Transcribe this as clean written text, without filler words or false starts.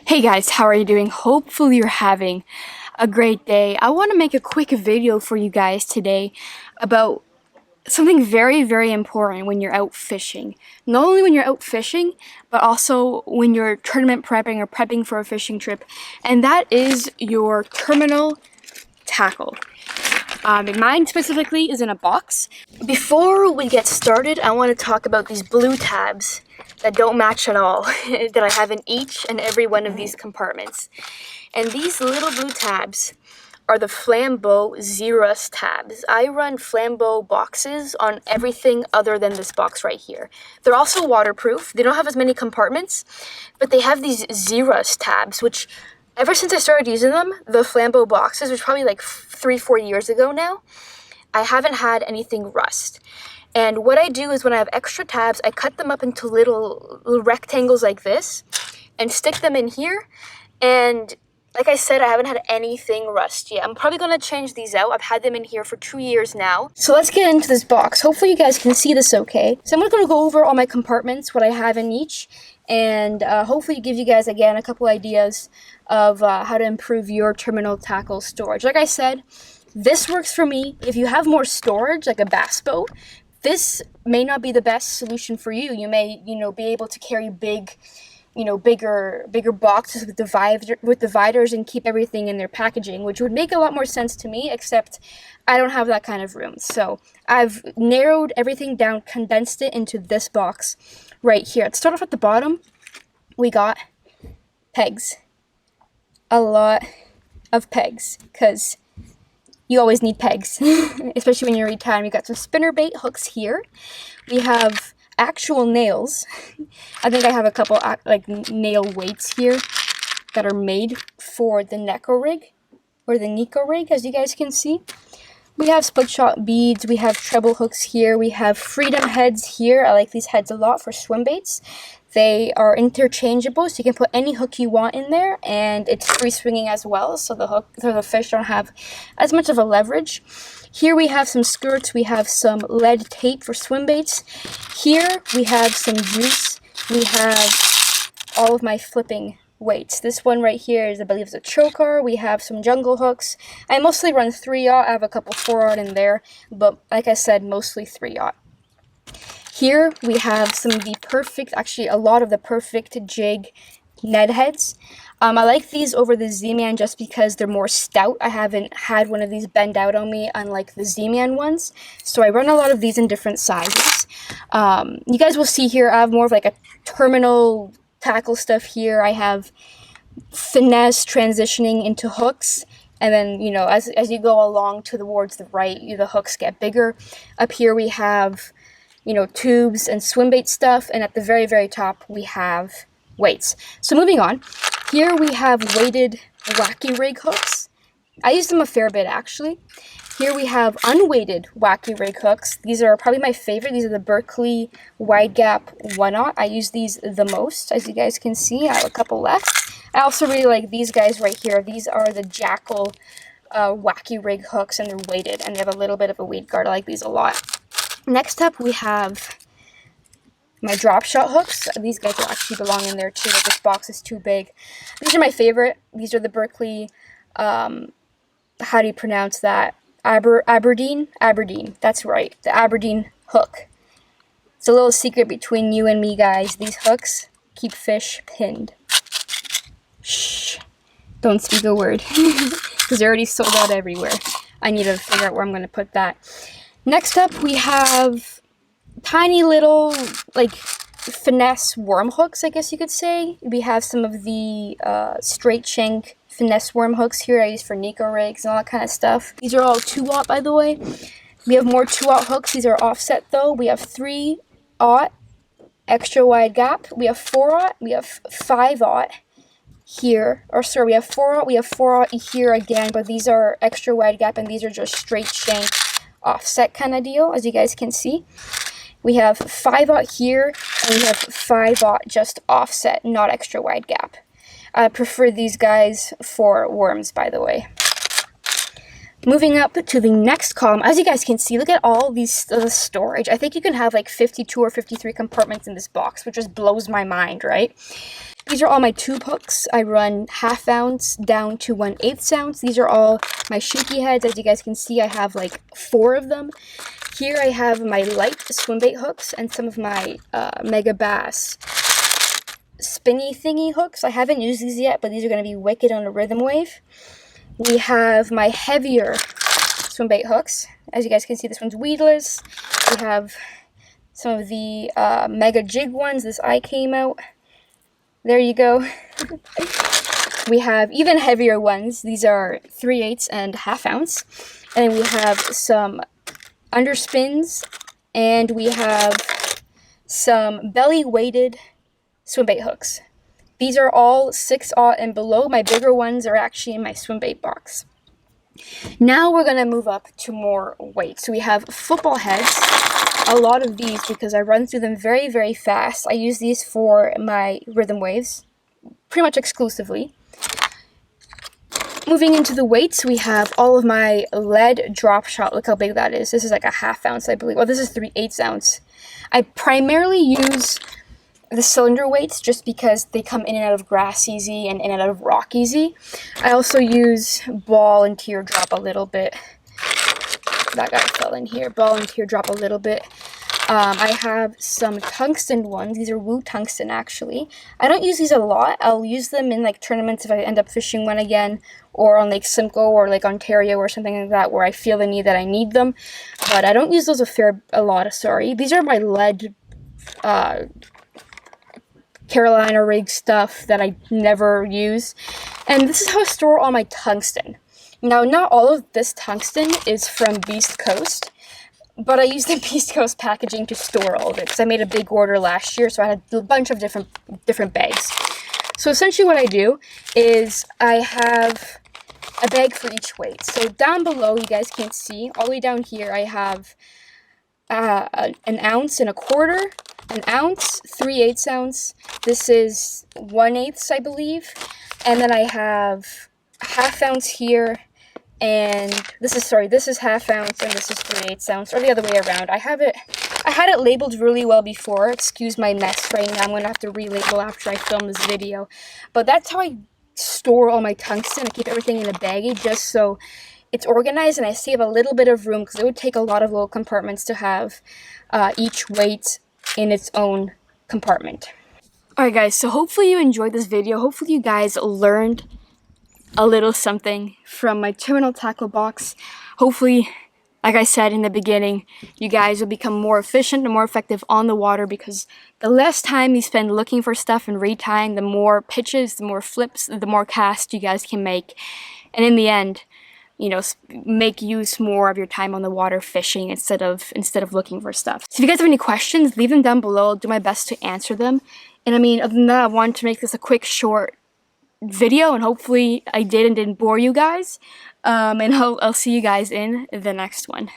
Hey guys, how are you doing? Hopefully you're having a great day. I want to make a quick video for you guys today about something very, very important when you're out fishing. Not only when you're out fishing, but also when you're tournament prepping or prepping for a fishing trip, and that is your terminal tackle. And mine specifically is in a box. Before we get started, I want to talk about these blue tabs that don't match at all that I have in each and every one of these compartments. And these little blue tabs are the Flambeau Xeros tabs. I run Flambeau boxes on everything other than this box right here. They're also waterproof. They don't have as many compartments, but they have these Xeros tabs, which ever since I started using them, the Flambeau boxes, which was probably like 3-4 years ago now, I haven't had anything rust. And what I do is when I have extra tabs, I cut them up into little rectangles like this and stick them in here. And like I said, I haven't had anything rust yet. I'm probably going to change these out. I've had them in here for 2 years now. So let's get into this box. Hopefully you guys can see this okay. So I'm going to go over all my compartments, what I have in each, and hopefully give you guys, again, a couple ideas of how to improve your terminal tackle storage. Like I said, this works for me. If you have more storage, like a bass boat, this may not be the best solution for you. You may, be able to carry bigger boxes with dividers and keep everything in their packaging, which would make a lot more sense to me, except I don't have that kind of room. So I've narrowed everything down, condensed it into this box right here. Let's start off at the bottom. We got pegs. A lot of pegs, because you always need pegs, especially when you're retiring. We got some spinnerbait hooks here. We have actual nails. I think I have a couple nail weights here that are made for the Neko rig, or the Neko rig, as you guys can see. We have split shot beads. We have treble hooks here. We have freedom heads here. I like these heads a lot for swim baits. They are interchangeable, so you can put any hook you want in there, and it's free swinging as well, so the fish don't have as much of a leverage. Here we have some skirts. We have some lead tape for swim baits. Here we have some goose. We have all of my flipping weights. This one right here is, I believe, a choker. We have some jungle hooks. I mostly run 3/0. I have a couple 4/0 in there, but like I said, mostly 3/0. Here we have some of the perfect, actually a lot of the perfect jig Ned heads. I like these over the Z-Man just because they're more stout. I haven't had one of these bend out on me, unlike the Z-Man ones. So I run a lot of these in different sizes. You guys will see here, I have more of like a terminal tackle stuff here. I have finesse transitioning into hooks. And then, as you go along towards the right, the hooks get bigger. Up here we have tubes and swim bait stuff, and at the very, very top, we have weights. So moving on, here we have weighted wacky rig hooks. I use them a fair bit, actually. Here we have unweighted wacky rig hooks. These are probably my favorite. These are the Berkley Wide Gap 1/0. I use these the most, as you guys can see. I have a couple left. I also really like these guys right here. These are the Jackal wacky rig hooks, and they're weighted, and they have a little bit of a weight guard. I like these a lot. Next up, we have my drop shot hooks. These guys will actually belong in there too, but this box is too big. These are my favorite. These are the Berkley, how do you pronounce that? Aberdeen? Aberdeen, that's right. The Aberdeen hook. It's a little secret between you and me, guys. These hooks keep fish pinned. Shh. Don't speak a word. Because they're already sold out everywhere. I need to figure out where I'm going to put that. Next up, we have tiny little, finesse worm hooks, I guess you could say. We have some of the straight shank finesse worm hooks here I use for Neko rigs and all that kind of stuff. These are all 2/0, by the way. We have more 2/0 hooks. These are offset, though. We have 3/0 extra wide gap. We have 4/0. We have 5/0 here. Or, sorry, we have 4/0. We have 4/0 here again, but these are extra wide gap, and these are just straight shank offset kind of deal, as you guys can see. We have 5/0 here, and we have 5/0 just offset, not extra wide gap. I prefer these guys for worms, by the way. Moving up to the next column, as you guys can see, look at all these storage. I think you can have like 52 or 53 compartments in this box, which just blows my mind, right? These are all my tube hooks. I run 1/2 ounce down to 1/8 ounce. These are all my shaky heads. As you guys can see, I have like 4 of them. Here I have my light swim bait hooks and some of my Mega Bass spinny thingy hooks. I haven't used these yet, but these are going to be wicked on a rhythm wave. We have my heavier swim bait hooks. As you guys can see, this one's weedless. We have some of the mega jig ones. This eye came out. There you go. We have even heavier ones. These are 3/8 and 1/2 ounce. And then we have some underspins, and we have some belly weighted swim bait hooks. These are all 6/0 and below. My bigger ones are actually in my swim bait box. Now we're going to move up to more weights. So we have football heads, a lot of these because I run through them very, very fast. I use these for my rhythm waves, pretty much exclusively. Moving into the weights, we have all of my lead drop shot. Look how big that is. This is like a 1/2 ounce, I believe. Well, this is 3/8 ounce. I primarily use the cylinder weights just because they come in and out of grass easy and in and out of rock easy. I also use ball and teardrop a little bit. That guy fell in here. Ball and teardrop a little bit. I have some tungsten ones. These are Woo Tungsten, actually. I don't use these a lot. I'll use them in like tournaments if I end up fishing one again, or on Lake Simcoe or Lake Ontario or something like that where I feel the need that I need them. But I don't use those a lot. Sorry. These are my lead Carolina rig stuff that I never use. And this is how I store all my tungsten. Now, not all of this tungsten is from Beast Coast, but I use the Beast Coast packaging to store all of it because I made a big order last year, so I had a bunch of different bags. So essentially what I do is I have a bag for each weight. So down below, you guys can't see, all the way down here, I have an ounce and a quarter, an ounce, 3/8 ounce. This is 1/8, I believe. And then I have 1/2 ounce here, and this is 1/2 ounce, and this is 3/8 ounce, or the other way around. I had it labeled really well before. Excuse my mess right now. I'm going to have to relabel after I film this video. But that's how I store all my tungsten. I keep everything in a baggie just so it's organized, and I save a little bit of room because it would take a lot of little compartments to have each weight in its own compartment. Alright guys, so hopefully you enjoyed this video. Hopefully you guys learned a little something from my terminal tackle box. Hopefully, like I said in the beginning, you guys will become more efficient and more effective on the water because the less time you spend looking for stuff and retying, the more pitches, the more flips, the more casts you guys can make. And in the end, you know, make use more of your time on the water fishing instead of looking for stuff. So if you guys have any questions, leave them down below. I'll do my best to answer them. And I mean, other than that, I wanted to make this a quick, short video, and hopefully I did and didn't bore you guys. And I'll see you guys in the next one.